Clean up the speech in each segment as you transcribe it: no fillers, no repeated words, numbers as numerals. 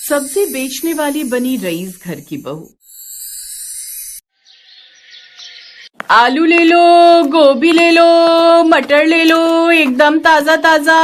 सब्जी बेचने वाली बनी रईस घर की बहू। आलू ले लो, गोभी ले लो, मटर ले लो, एकदम ताजा ताजा।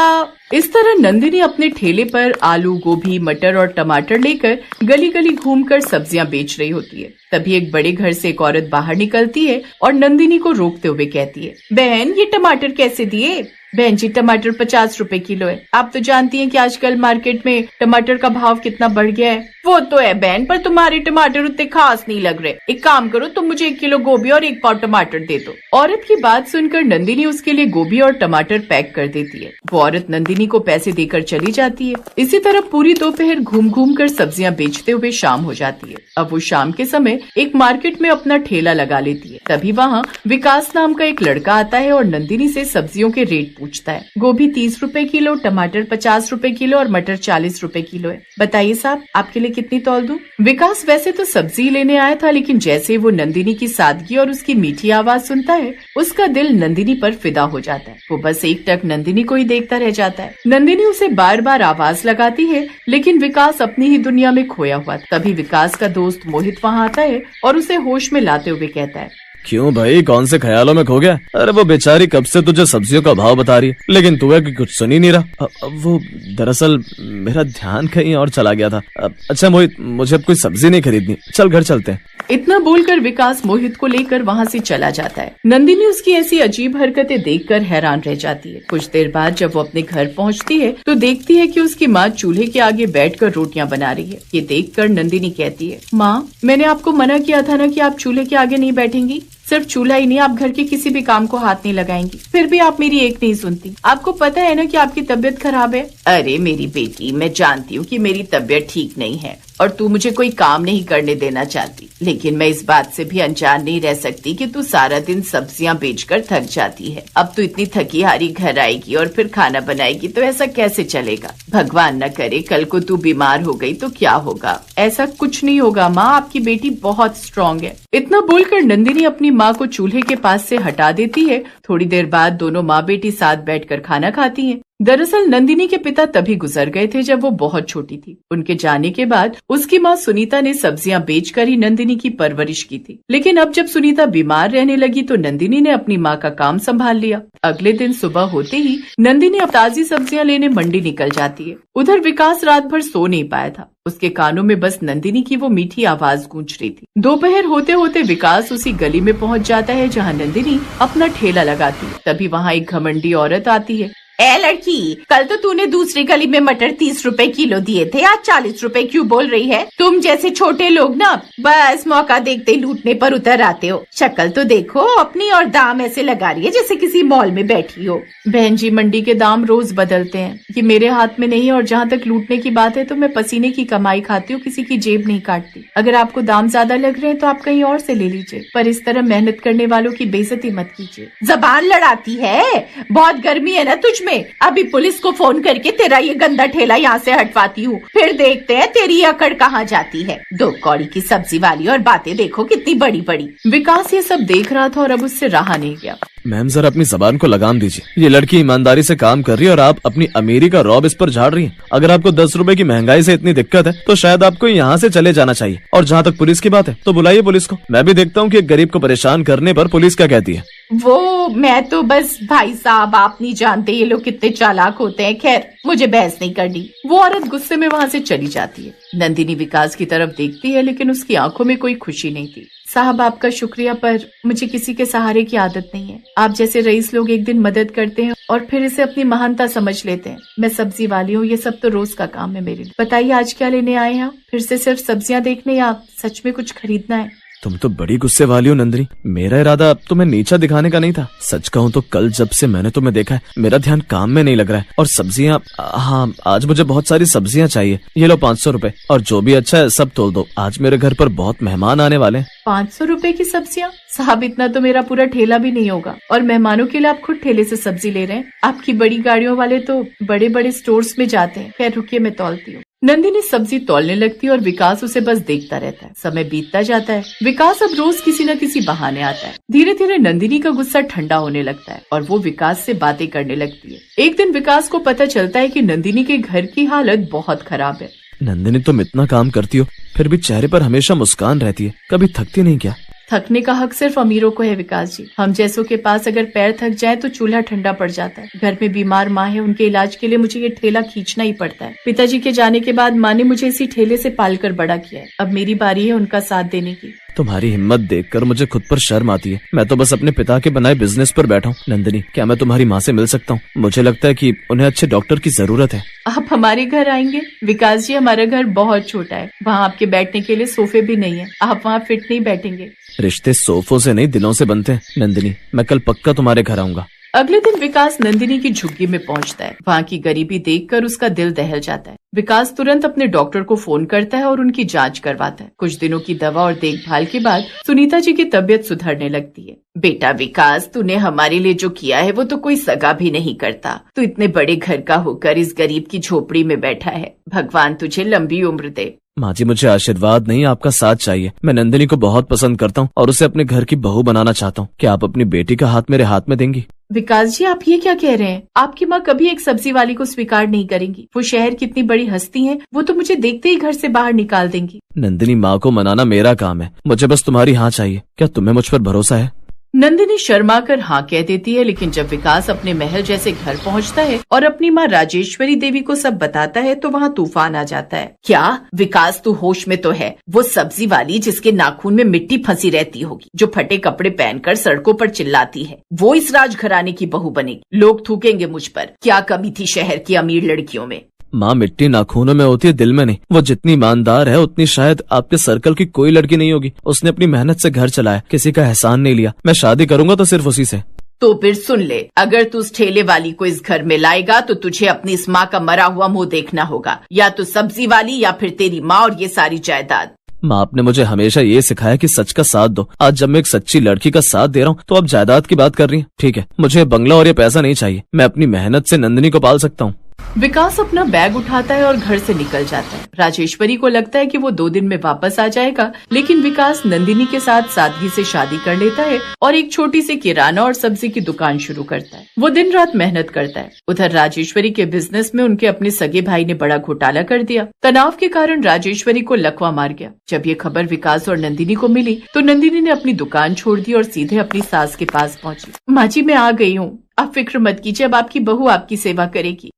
इस तरह नंदिनी अपने ठेले पर आलू, गोभी, मटर और टमाटर लेकर गली गली घूमकर सब्जियां बेच रही होती है। तभी एक बड़े घर से एक औरत बाहर निकलती है और नंदिनी को रोकते हुए कहती है, बहन ये टमाटर कैसे दिए? बहन जी टमाटर 50 रुपए किलो है। आप तो जानती हैं कि आजकल मार्केट में टमाटर का भाव कितना बढ़ गया है। वो तो है बहन, पर तुम्हारे टमाटर उतने खास नहीं लग रहे। एक काम करो, तुम मुझे 1 किलो गोभी और 1 पाव टमाटर दे दो। औरत की बात सुनकर नंदिनी उसके लिए गोभी और टमाटर पैक कर देती है। वो औरत नंदिनी को पैसे देकर चली जाती है। इसी तरह पूरी दोपहर घूम घूम कर सब्जियां बेचते हुए शाम हो जाती है। अब वो शाम के समय एक मार्केट में अपना ठेला लगा लेती है। तभी वहाँ विकास नाम का एक लड़का आता है और नंदिनी से सब्जियों के रेट पूछता है। गोभी 30 रुपए किलो, टमाटर 50 रुपए किलो और मटर 40 रुपए किलो है। बताइए साहब आपके लिए कितनी तौल दूं? विकास वैसे तो सब्जी लेने आया था, लेकिन जैसे वो नंदिनी की सादगी और उसकी मीठी आवाज सुनता है, उसका दिल नंदिनी पर फिदा हो जाता है। वो बस एक टक नंदिनी को ही देखता रह जाता है। नंदिनी उसे बार बार आवाज लगाती है, लेकिन विकास अपनी ही दुनिया में खोया हुआ। तभी विकास का दोस्त मोहित वहाँ आता है और उसे होश में लाते हुए कहता है, क्यों भाई, कौन से ख्यालों में खो गया? अरे वो बेचारी कब से तुझे सब्जियों का भाव बता रही है, लेकिन तू है कि कुछ सुन ही नहीं रहा। वो दरअसल मेरा ध्यान कहीं और चला गया था। अच्छा मोहित, मुझे अब कोई सब्जी नहीं खरीदनी, चल घर चलते हैं। इतना बोलकर विकास मोहित को लेकर वहाँ से चला जाता है। नंदिनी उसकी ऐसी अजीब हरकतें देखकर हैरान रह जाती है। कुछ देर बाद जब वो अपने घर पहुँचती है तो देखती है कि उसकी माँ चूल्हे के आगे बैठकर रोटियां बना रही है। ये देखकर नंदिनी कहती है, माँ मैंने आपको मना किया था ना कि आप चूल्हे के आगे नहीं बैठेंगी। सिर्फ चूल्हा ही नहीं, आप घर के किसी भी काम को हाथ नहीं लगाएंगी। फिर भी आप मेरी एक नहीं सुनती। आपको पता है ना कि आपकी तबीयत खराब है। अरे मेरी बेटी, मैं जानती हूँ कि मेरी तबीयत ठीक नहीं है और तू मुझे कोई काम नहीं करने देना चाहती, लेकिन मैं इस बात से भी अनजान नहीं रह सकती कि तू सारा दिन सब्जियां बेचकर थक जाती है। अब तू इतनी थकी हारी घर आएगी और फिर खाना बनाएगी तो ऐसा कैसे चलेगा? भगवान न करे कल को तू बीमार हो गई तो क्या होगा? ऐसा कुछ नहीं होगा माँ, आपकी बेटी बहुत स्ट्रांग है। इतना बोलकर नंदिनी अपनी माँ को चूल्हे के पास से हटा देती है। थोड़ी देर बाद दोनों माँ बेटी साथ बैठकर खाना खाती हैं। दरअसल नंदिनी के पिता तभी गुजर गए थे जब वो बहुत छोटी थी। उनके जाने के बाद उसकी माँ सुनीता ने सब्जियां बेचकर ही नंदिनी की परवरिश की थी। लेकिन अब जब सुनीता बीमार रहने लगी तो नंदिनी ने अपनी माँ का काम संभाल लिया। अगले दिन सुबह होते ही नंदिनी अब ताजी सब्जियां लेने मंडी निकल जाती है। उधर विकास रात भर सो नहीं पाया था। उसके कानों में बस नंदिनी की वो मीठी आवाज गूंज रही थी। दोपहर होते होते विकास उसी गली में पहुंच जाता है जहां नंदिनी अपना ठेला लगाती है। तभी वहां एक घमंडी औरत आती है। ए लड़की, कल तो तूने दूसरी गली में मटर 30 रुपए किलो दिए थे, आज 40 रुपए क्यों बोल रही है? तुम जैसे छोटे लोग ना बस मौका देखते लूटने पर उतर आते हो। शक्ल तो देखो अपनी, और दाम ऐसे लगा रही है जैसे किसी मॉल में बैठी हो। बहन जी मंडी के दाम रोज बदलते हैं, ये मेरे हाथ में नहीं है। और जहाँ तक लूटने की बात है तो मैं पसीने की कमाई खाती हूँ, किसी की जेब नहीं काटती। अगर आपको दाम ज्यादा लग रहे हैं तो आप कहीं और से ले लीजिए, पर इस तरह मेहनत करने वालों की बेइज्जती मत कीजिए। जबान लड़ाती है, बहुत गर्मी है ना तुझ में। अभी पुलिस को फोन करके तेरा ये गंदा ठेला यहाँ से हटवाती हूँ, फिर देखते हैं तेरी अकड़ कहाँ जाती है। 2 कौड़ी की सब्जी वाली, और बातें देखो कितनी बड़ी बड़ी। विकास ये सब देख रहा था और अब उससे रहा नहीं गया। मैम जरा अपनी जबान को लगाम दीजिए। ये लड़की ईमानदारी से काम कर रही है और आप अपनी अमीरी का रौब इस पर झाड़ रही हैं। अगर आपको 10 रुपए की महंगाई से इतनी दिक्कत है तो शायद आपको यहाँ से चले जाना चाहिए। और जहाँ तक पुलिस की बात है तो बुलाइए पुलिस को। मैं भी देखता हूँ कि एक गरीब को परेशान करने पर पुलिस क्या कहती है। वो मैं तो बस, भाई साहब आप नहीं जानते ये लोग कितने चालाक होते हैं। खैर मुझे बहस नहीं करनी। वो औरत गुस्से में वहाँ से चली जाती है। नंदिनी विकास की तरफ देखती है, लेकिन उसकी आंखों में कोई खुशी नहीं थी। साहब आपका शुक्रिया, पर मुझे किसी के सहारे की आदत नहीं है। आप जैसे रईस लोग एक दिन मदद करते हैं और फिर इसे अपनी महानता समझ लेते हैं। मैं सब्जी वाली हूँ, ये सब तो रोज का काम है मेरे लिए। बताइए आज क्या लेने आए हैं? फिर से सिर्फ सब्जियां देखने या सच में कुछ खरीदना है? तुम तो बड़ी गुस्से वाली हो नंदिनी। मेरा इरादा तुम्हें नीचा दिखाने का नहीं था। सच कहूँ तो कल जब से मैंने तुम्हें देखा है मेरा ध्यान काम में नहीं लग रहा है। और सब्जियां, हाँ आज मुझे बहुत सारी सब्जियां चाहिए। ये लो 500 रुपए, और जो भी अच्छा है सब तोल दो। आज मेरे घर पर बहुत मेहमान आने वाले हैं। 500 रुपए की सब्जियां? साहब इतना तो मेरा पूरा ठेला भी नहीं होगा, और मेहमानों के लिए आप खुद ठेले से सब्जी ले रहे हैं। आपकी बड़ी गाड़ियों वाले तो बड़े बड़े स्टोर्स में जाते हैं। खैर रुकिए मैं तौलती हूँ। नंदिनी सब्जी तौलने लगती है और विकास उसे बस देखता रहता है। समय बीतता जाता है। विकास अब रोज किसी न किसी बहाने आता है। धीरे धीरे नंदिनी का गुस्सा ठंडा होने लगता है और वो विकास से बातें करने लगती है। एक दिन विकास को पता चलता है कि नंदिनी के घर की हालत बहुत खराब है। नंदिनी, तुम इतना काम करती हो फिर भी चेहरे पर हमेशा मुस्कान रहती है, कभी थकती नहीं क्या? थकने का हक सिर्फ अमीरों को है विकास जी। हम जैसों के पास अगर पैर थक जाए तो चूल्हा ठंडा पड़ जाता है। घर में बीमार माँ है, उनके इलाज के लिए मुझे ये ठेला खींचना ही पड़ता है। पिताजी के जाने के बाद माँ ने मुझे इसी ठेले से पालकर बड़ा किया है। अब मेरी बारी है उनका साथ देने की। तुम्हारी हिम्मत देखकर मुझे खुद पर शर्म आती है। मैं तो बस अपने पिता के बनाए बिजनेस पर बैठा हूँ। नंदिनी, क्या मैं तुम्हारी माँ से मिल सकता हूँ? मुझे लगता है कि उन्हें अच्छे डॉक्टर की जरूरत है। आप हमारे घर आएंगे? विकास जी, हमारा घर बहुत छोटा है, वहाँ आपके बैठने के लिए सोफे भी नहीं है। आप वहाँ फिट नहीं बैठेंगे। रिश्ते सोफों से नहीं, दिलों से बनते हैं। नंदिनी, मैं कल पक्का तुम्हारे घर आऊंगा। अगले दिन विकास नंदिनी की झुग्गी में पहुंचता है। वहाँ की गरीबी देखकर उसका दिल दहल जाता है। विकास तुरंत अपने डॉक्टर को फोन करता है और उनकी जांच करवाता है। कुछ दिनों की दवा और देखभाल के बाद सुनीता जी की तबीयत सुधरने लगती है। बेटा विकास, तूने हमारे लिए जो किया है वो तो कोई सगा भी नहीं करता। तू इतने बड़े घर का होकर इस गरीब की झोपड़ी में बैठा है। भगवान तुझे लंबी उम्र दे। माँ जी, मुझे आशीर्वाद नहीं, आपका साथ चाहिए। मैं नंदिनी को बहुत पसंद करता हूँ और उसे अपने घर की बहू बनाना चाहता हूँ। क्या आप अपनी बेटी का हाथ मेरे हाथ में देंगी? विकास जी, आप ये क्या कह रहे हैं? आपकी माँ कभी एक सब्जी वाली को स्वीकार नहीं करेंगी। वो शहर की इतनी बड़ी हस्ती हैं, वो तो मुझे देखते ही घर से बाहर निकाल देंगी। नंदिनी, माँ को मनाना मेरा काम है। मुझे बस तुम्हारी हाँ चाहिए। क्या तुम्हें मुझ पर भरोसा है? नंदिनी शर्मा कर हाँ कह देती है, लेकिन जब विकास अपने महल जैसे घर पहुंचता है और अपनी माँ राजेश्वरी देवी को सब बताता है तो वहाँ तूफान आ जाता है। क्या विकास, तू होश में तो है? वो सब्जी वाली जिसके नाखून में मिट्टी फंसी रहती होगी, जो फटे कपड़े पहनकर सड़कों पर चिल्लाती है, वो इस राजघराने की बहू बनेगी। लोग थूकेंगे मुझ पर। क्या कमी थी शहर की अमीर लड़कियों में? माँ, मिट्टी नाखूनों में होती है, दिल में नहीं। वो जितनी ईमानदार है उतनी शायद आपके सर्कल की कोई लड़की नहीं होगी। उसने अपनी मेहनत से घर चलाया, किसी का एहसान नहीं लिया। मैं शादी करूंगा तो सिर्फ उसी से। तो फिर सुन ले, अगर तू उस ठेले वाली को इस घर में लाएगा तो तुझे अपनी इस माँ का मरा हुआ मुंह देखना होगा। या तो सब्जी वाली या फिर तेरी माँ और ये सारी जायदाद। माँ, आपने मुझे हमेशा ये सिखाया कि सच का साथ दो। आज जब मैं एक सच्ची लड़की का साथ दे रहा हूँ तो अब जायदाद की बात कर रही हैं। ठीक है, मुझे बंगला और ये पैसा नहीं चाहिए। मैं अपनी मेहनत से नंदिनी को पाल सकता हूँ। विकास अपना बैग उठाता है और घर से निकल जाता है। राजेश्वरी को लगता है कि वो 2 दिन में वापस आ जाएगा, लेकिन विकास नंदिनी के साथ सादगी से शादी कर लेता है और एक छोटी सी किराना और सब्जी की दुकान शुरू करता है। वो दिन रात मेहनत करता है। उधर राजेश्वरी के बिजनेस में उनके अपने सगे भाई ने बड़ा घोटाला कर दिया। तनाव के कारण राजेश्वरी को लकवा मार गया। जब ये खबर विकास और नंदिनी को मिली तो नंदिनी ने अपनी दुकान छोड़ दी और सीधे अपनी सास के पास पहुंची। माँ जी, मैं आ गई हूँ, आप फिक्र मत कीजिए, अब आपकी बहू आपकी सेवा करेगी।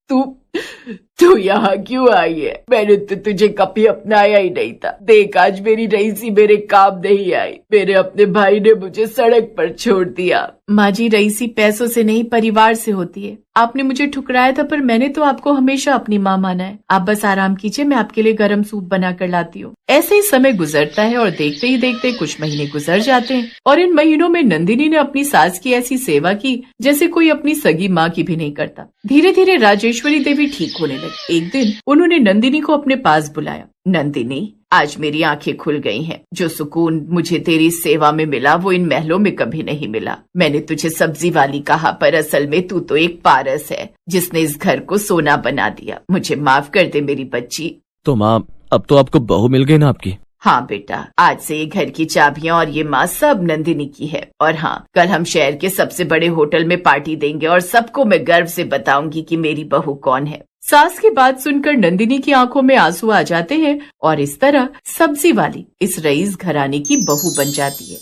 तू यहाँ क्यों आई है? मैंने तो तुझे कभी अपनाया ही नहीं था। देख, आज मेरी रईसी मेरे काम नहीं आई। मेरे अपने भाई ने मुझे सड़क पर छोड़ दिया। माँ जी, रईसी पैसों से नहीं परिवार से होती है। आपने मुझे ठुकराया था, पर मैंने तो आपको हमेशा अपनी माँ माना है। आप बस आराम कीजिए, मैं आपके लिए गर्म सूप बना कर लाती हूँ। ऐसे ही समय गुजरता है और देखते ही देखते कुछ महीने गुजर जाते हैं और इन महीनों में नंदिनी ने अपनी सास की ऐसी सेवा की जैसे कोई अपनी सगी माँ की भी नहीं करता। धीरे धीरे राजेश्वरी देवी ठीक होने लगी। एक दिन उन्होंने नंदिनी को अपने पास बुलाया। नंदिनी, आज मेरी आंखें खुल गई हैं। जो सुकून मुझे तेरी सेवा में मिला वो इन महलों में कभी नहीं मिला। मैंने तुझे सब्जी वाली कहा, पर असल में तू तो एक पारस है जिसने इस घर को सोना बना दिया। मुझे माफ कर दे मेरी बच्ची। तो माँ, अब तो आपको बहू मिल गई ना आपकी? हाँ बेटा, आज से ये घर की चाबियाँ और ये माँ सब नंदिनी की है। और हाँ, कल हम शहर के सबसे बड़े होटल में पार्टी देंगे और सबको मैं गर्व से बताऊंगी कि मेरी बहू कौन है। सास की बात सुनकर नंदिनी की आंखों में आंसू आ जाते हैं और इस तरह सब्जी वाली इस रईस घराने की बहू बन जाती है।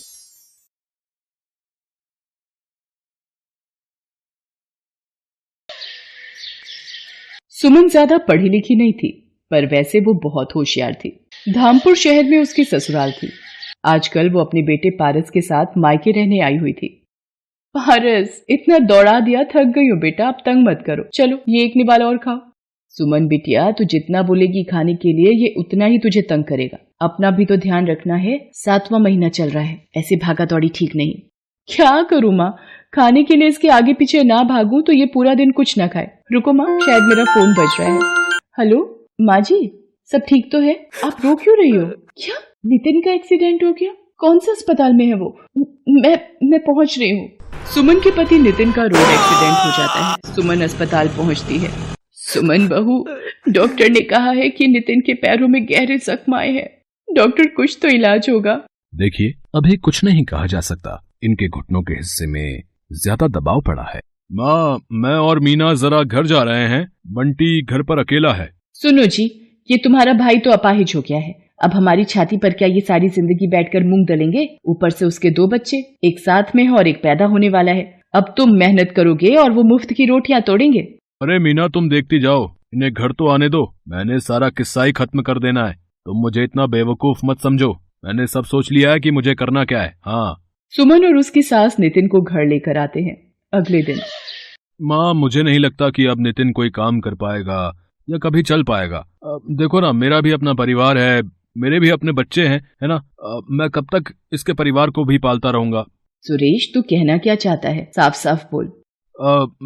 सुमन ज्यादा पढ़ी लिखी नहीं थी, पर वैसे वो बहुत होशियार थी। धामपुर शहर में उसकी ससुराल थी। आजकल वो अपने बेटे पारस के साथ मायके रहने आई हुई थी। पारस, इतना दौड़ा दिया, थक गई हो बेटा, अब तंग मत करो। चलो ये एक निवाला और खाओ। सुमन बिटिया, तू जितना बोलेगी खाने के लिए ये उतना ही तुझे तंग करेगा। अपना भी तो ध्यान रखना है, 7वां महीना चल रहा है, ऐसे भागा दौड़ी ठीक नहीं। क्या करूँ माँ, खाने के लिए इसके आगे पीछे ना भागूं तो ये पूरा दिन कुछ ना खाए। रुको माँ, शायद मेरा फोन बज रहा है। हेलो माँ जी, सब ठीक तो है? आप रो क्यों रही हो? क्या नितिन का एक्सीडेंट हो गया? कौन से अस्पताल में है वो? मैं पहुंच रही हूँ। सुमन के पति नितिन का रोड एक्सीडेंट हो जाता है। सुमन अस्पताल पहुंचती है। सुमन बहू, डॉक्टर ने कहा है कि नितिन के पैरों में गहरे जख्म आए हैं। डॉक्टर, कुछ तो इलाज होगा। देखिए, अभी कुछ नहीं कहा जा सकता। इनके घुटनों के हिस्से में ज्यादा दबाव पड़ा है। माँ, मैं और मीना जरा घर जा रहे हैं। बंटी घर पर अकेला है। सुनो जी, ये तुम्हारा भाई तो अपाहिज हो गया है। अब हमारी छाती पर क्या ये सारी जिंदगी बैठकर मूंग दलेंगे? ऊपर से उसके 2 बच्चे, एक साथ में है और एक पैदा होने वाला है। अब तुम मेहनत करोगे और वो मुफ्त की रोटियां तोड़ेंगे। अरे मीना, तुम देखती जाओ, इन्हें घर तो आने दो। मैंने सारा किस्सा ही खत्म कर देना है। तुम मुझे इतना बेवकूफ मत समझो। मैंने सब सोच लिया है कि मुझे करना क्या है। हाँ। सुमन और उसकी सास नितिन को घर लेकर आते हैं। अगले दिन, माँ, मुझे नहीं लगता कि अब नितिन कोई काम कर पाएगा या कभी चल पाएगा। देखो ना, मेरा भी अपना परिवार है, मेरे भी अपने बच्चे हैं, है ना। मैं कब तक इसके परिवार को भी पालता रहूंगा। सुरेश, तू कहना क्या चाहता है? साफ साफ बोल।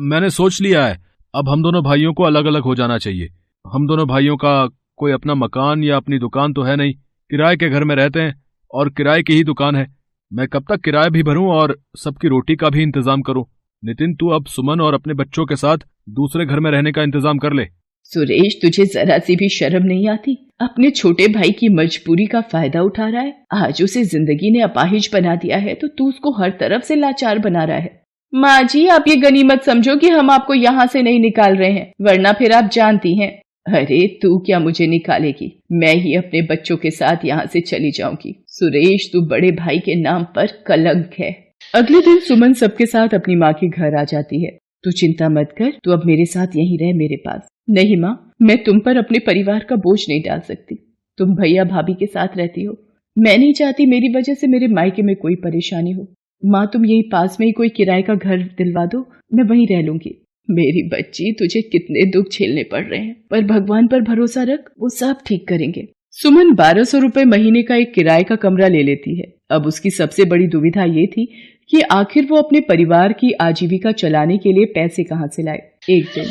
मैंने सोच लिया है, अब हम दोनों भाइयों को अलग अलग हो जाना चाहिए। हम दोनों भाइयों का कोई अपना मकान या अपनी दुकान तो है नहीं, किराए के घर में रहते हैं और किराए की ही दुकान है। मैं कब तक किराया भी भरूं और सबकी रोटी का भी इंतजाम करूं। नितिन, तू अब सुमन और अपने बच्चों के साथ दूसरे घर में रहने का इंतजाम कर ले। सुरेश, तुझे जरा सी भी शर्म नहीं आती? अपने छोटे भाई की मजबूरी का फायदा उठा रहा है। आज उसे जिंदगी ने अपाहिज बना दिया है तो तू उसको हर तरफ से लाचार बना रहा है। माँ जी, आप ये गनीमत समझो कि हम आपको यहाँ से नहीं निकाल रहे हैं, वरना फिर आप जानती हैं। अरे तू क्या मुझे निकालेगी? मैं ही अपने बच्चों के साथ यहाँ से चली जाऊंगी। सुरेश, तू बड़े भाई के नाम पर कलंक है। अगले दिन सुमन सबके साथ अपनी माँ के घर आ जाती है। तू चिंता मत कर, तू अब मेरे साथ यहीं रह मेरे पास। नहीं माँ, मैं तुम पर अपने परिवार का बोझ नहीं डाल सकती। तुम भैया भाभी के साथ रहती हो, मैं नहीं चाहती मेरी वजह से मेरे मायके में कोई परेशानी हो। माँ, तुम यही पास में ही कोई किराए का घर दिलवा दो, मैं वहीं रह लूंगी। मेरी बच्ची, तुझे कितने दुख झेलने पड़ रहे हैं, पर भगवान पर भरोसा रख, वो सब ठीक करेंगे। सुमन 1200 रुपए महीने का एक किराए का कमरा ले लेती है। अब उसकी सबसे बड़ी दुविधा ये थी कि आखिर वो अपने परिवार की आजीविका चलाने के लिए पैसे कहाँ से लाए। एक दिन,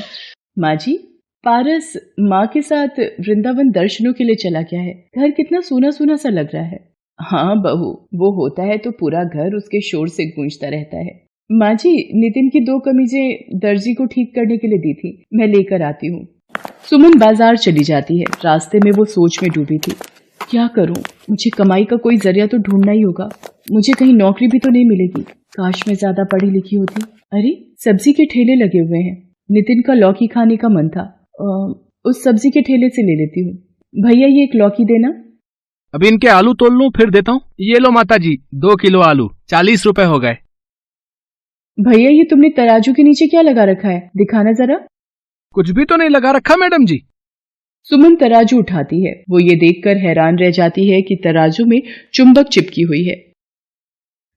माँ जी, पारस माँ के साथ वृंदावन दर्शनों के लिए चला गया है। घर कितना सूना सूना सा लग रहा है। हाँ बहू, वो होता है तो पूरा घर उसके शोर से गूंजता रहता है। माँ जी, नितिन की 2 कमीजें दर्जी को ठीक करने के लिए दी थी, मैं लेकर आती हूँ। सुमन बाजार चली जाती है। रास्ते में वो सोच में डूबी थी, क्या करूं? मुझे कमाई का कोई जरिया तो ढूंढना ही होगा। मुझे कहीं नौकरी भी तो नहीं मिलेगी। काश मैं ज्यादा पढ़ी लिखी होती। अरे, सब्जी के ठेले लगे हुए हैं। नितिन का लौकी खाने का मन था, उस सब्जी के ठेले से ले लेती हूँ। भैया, ये एक लौकी देना। अभी इनके आलू तोल लूं, फिर देता हूँ। ये लो माता जी, 2 किलो आलू, 40 रुपए हो गए। भैया, ये तुमने तराजू के नीचे क्या लगा रखा है? दिखाना जरा। कुछ भी तो नहीं लगा रखा मैडम जी। सुमन तराजू उठाती है। वो ये देखकर हैरान रह जाती है कि तराजू में चुंबक चिपकी हुई है।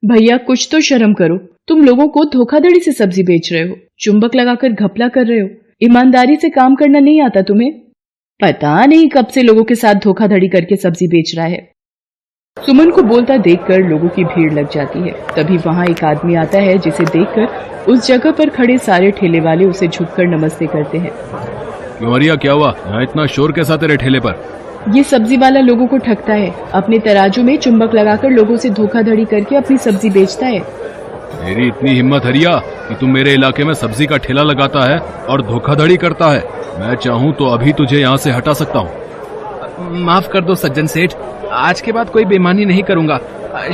भैया, कुछ तो शर्म करो। तुम लोगों को धोखाधड़ी से सब्जी बेच रहे हो, चुंबक लगाकर घपला कर रहे हो। ईमानदारी से काम करना नहीं आता तुम्हें? पता नहीं कब से लोगों के साथ धोखाधड़ी करके सब्जी बेच रहा है। सुमन को बोलता देखकर लोगों की भीड़ लग जाती है। तभी वहां एक आदमी आता है जिसे देखकर उस जगह पर खड़े सारे ठेले वाले उसे झुककर नमस्ते करते हैं। क्यों अरिया, क्या हुआ? यहाँ इतना शोर कैसा तेरे ठेले पर? ये सब्जी वाला लोगों को ठगता है। अपने तराजू में चुंबक लगाकर लोगों से धोखाधड़ी करके अपनी सब्जी बेचता है। मेरी इतनी हिम्मत हरिया कि तुम मेरे इलाके में सब्जी का ठेला लगाता है और धोखाधड़ी करता है। मैं चाहूँ तो अभी तुझे यहाँ से हटा सकता हूँ। माफ कर दो सज्जन सेठ, आज के बाद कोई बेईमानी नहीं करूंगा।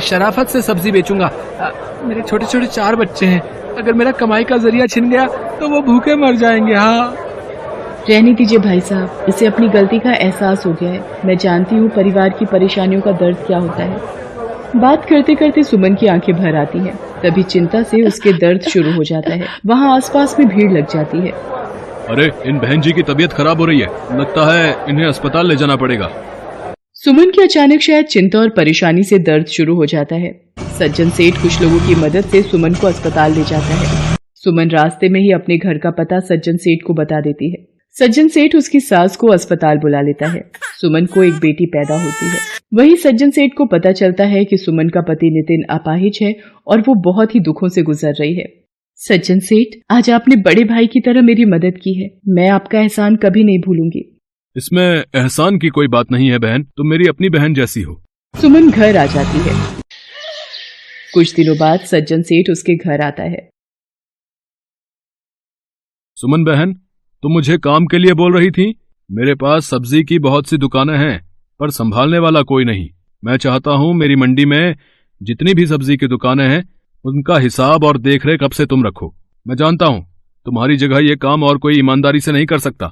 शराफत से सब्जी बेचूंगा। मेरे छोटे छोटे 4 बच्चे हैं, अगर मेरा कमाई का जरिया छिन गया तो वो भूखे मर जाएंगे। हाँ, रहने दीजिए भाई साहब, इसे अपनी गलती का एहसास हो गया है। मैं जानती हूँ परिवार की परेशानियों का दर्द क्या होता है। बात करते करते सुमन की आंखें भर आती हैं। तभी चिंता से उसके दर्द शुरू हो जाता है। वहाँ आसपास में भीड़ लग जाती है। अरे, इन बहन जी की तबीयत खराब हो रही है, लगता है इन्हें अस्पताल ले जाना पड़ेगा। सुमन की अचानक शायद चिंता और परेशानी से दर्द शुरू हो जाता है। सज्जन सेठ कुछ लोगों की मदद से सुमन को अस्पताल ले जाता है। सुमन रास्ते में ही अपने घर का पता सज्जन सेठ को बता देती है। सज्जन सेठ उसकी सास को अस्पताल बुला लेता है। सुमन को एक बेटी पैदा होती है। वही सज्जन सेठ को पता चलता है कि सुमन का पति नितिन अपाहिज है और वो बहुत ही दुखों से गुजर रही है। सज्जन सेठ, आज आपने बड़े भाई की तरह मेरी मदद की है, मैं आपका एहसान कभी नहीं भूलूंगी। इसमें एहसान की कोई बात नहीं है बहन, तुम मेरी अपनी बहन जैसी हो। सुमन घर आ जाती है। कुछ दिनों बाद सज्जन सेठ उसके घर आता है। सुमन बहन, तुम मुझे काम के लिए बोल रही थी? मेरे पास सब्जी की बहुत सी दुकानें हैं, पर संभालने वाला कोई नहीं। मैं चाहता हूं मेरी मंडी में जितनी भी सब्जी की दुकानें हैं उनका हिसाब और देखरेख अब से तुम रखो। मैं जानता हूं तुम्हारी जगह ये काम और कोई ईमानदारी से नहीं कर सकता।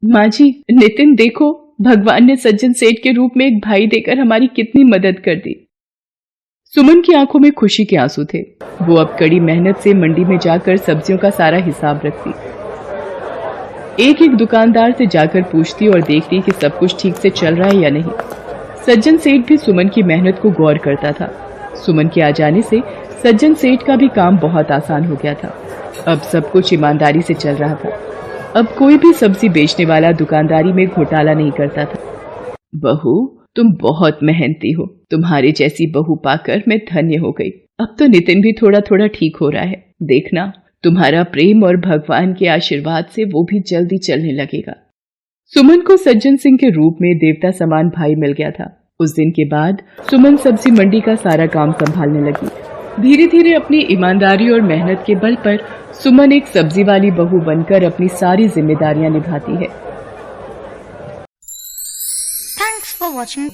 माँ जी, नितिन देखो, भगवान ने सज्जन सेठ के रूप में एक भाई देकर हमारी कितनी मदद कर दी। सुमन की आंखों में खुशी के आंसू थे। वो अब कड़ी मेहनत से मंडी में जाकर सब्जियों का सारा हिसाब रखती, एक एक दुकानदार से जाकर पूछती और देखती कि सब कुछ ठीक से चल रहा है या नहीं। सज्जन सेठ भी सुमन की मेहनत को गौर करता था। सुमन के आ जाने से सज्जन सेठ का भी काम बहुत आसान हो गया था। अब सब कुछ ईमानदारी से चल रहा था। अब कोई भी सब्जी बेचने वाला दुकानदारी में घोटाला नहीं करता था। बहू, तुम बहुत मेहनती हो। तुम्हारे जैसी बहू पाकर मैं धन्य हो गई। अब तो नितिन भी थोड़ा थोड़ा ठीक हो रहा है। देखना, तुम्हारा प्रेम और भगवान के आशीर्वाद से वो भी जल्दी चलने लगेगा। सुमन को सज्जन सिंह के रूप में देवता समान भाई मिल गया था। उस दिन के बाद सुमन सब्जी मंडी का सारा काम संभालने लगी। धीरे धीरे अपनी ईमानदारी और मेहनत के बल पर सुमन एक सब्जी वाली बहू बनकर अपनी सारी जिम्मेदारियां निभाती है। Thanks for watching.